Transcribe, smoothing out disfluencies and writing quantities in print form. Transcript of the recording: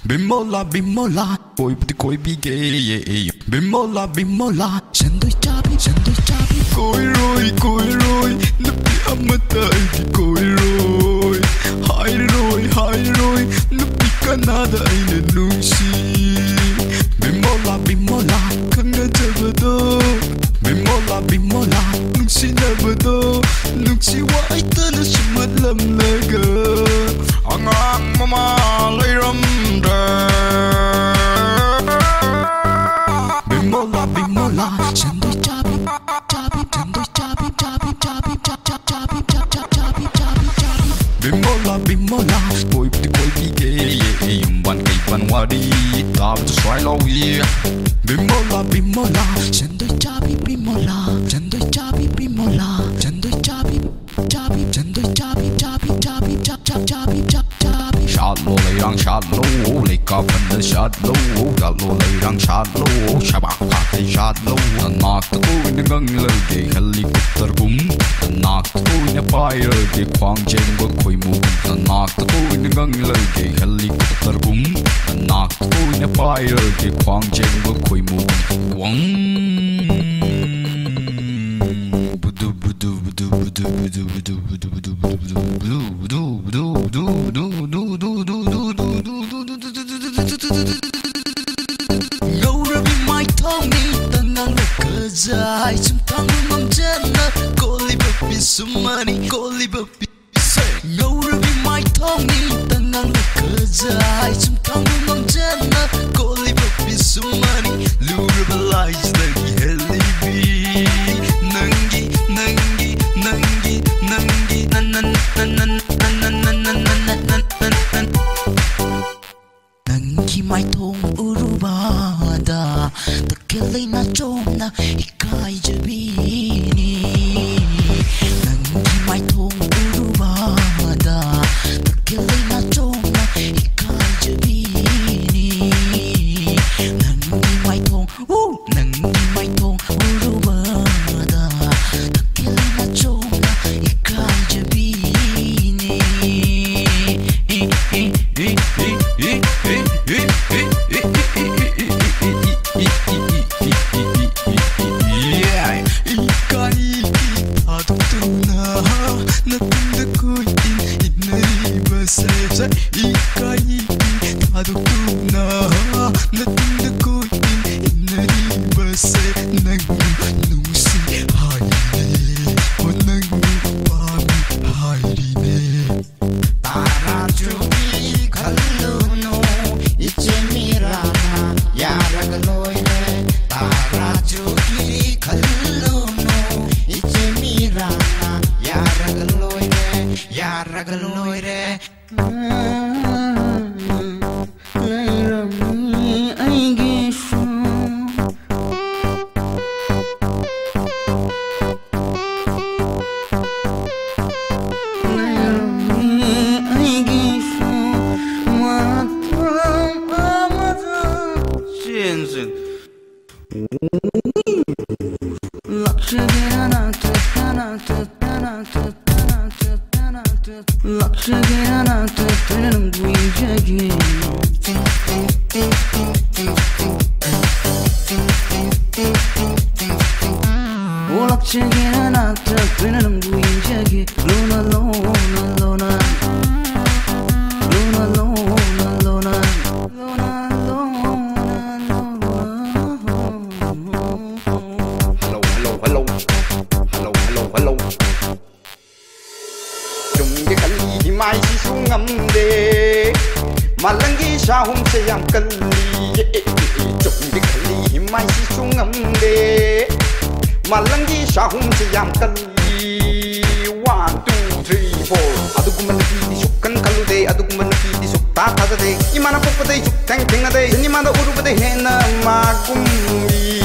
Bimola, bimola, koi pati koi bige, bimola, bimola, sandoi chabi, koi roi, napi amata di koi roi, hai roi, napi kanada ina nungsi. Bimola, bimola, kanga jabado, bimola, nungsi nabado, nungsi wa itana sumadlam naga, angang mama layram. Bimola, sandoi chabi, Bimola, koi pati koi bige, yumban kai ban wadi, tab tu swai lawi. Bimola, sandoi chabi, Bimola, sandoi chabi, shot low, lay down, shot low, lay up in the shot low, got low, lay down, shot low, shabak, hot, shot low, knock the go in the gung, lay, helicopter boom, knock the go in the fire, the quang jango, koi move, knock the go in the gung, lay, helicopter boom, knock the go in the fire, the quang jango, koi move, wong. Zai sum tang mam jana koli bapi sumani koli bapi no rabi mai tongi tanang zai sum tang mam jana koli bapi sumani lurabalize lagi helibi nangi nangi mai tong urubada takilay na chomna ikai jabini nangi mai tong urubada takilay na chomna ikai jabini nangi mai tong urubada takilay na chomna ikai jabini Malangi sahum sayang kali Jom dikali mai si sungam de Malangi sahum sayang kali 1, 2, 3, 4 Aduh menepi di sukan kalu de Aduh menepi di suk tak ada de Imana popo de suk teng teng de Seni mana uru de hena magumi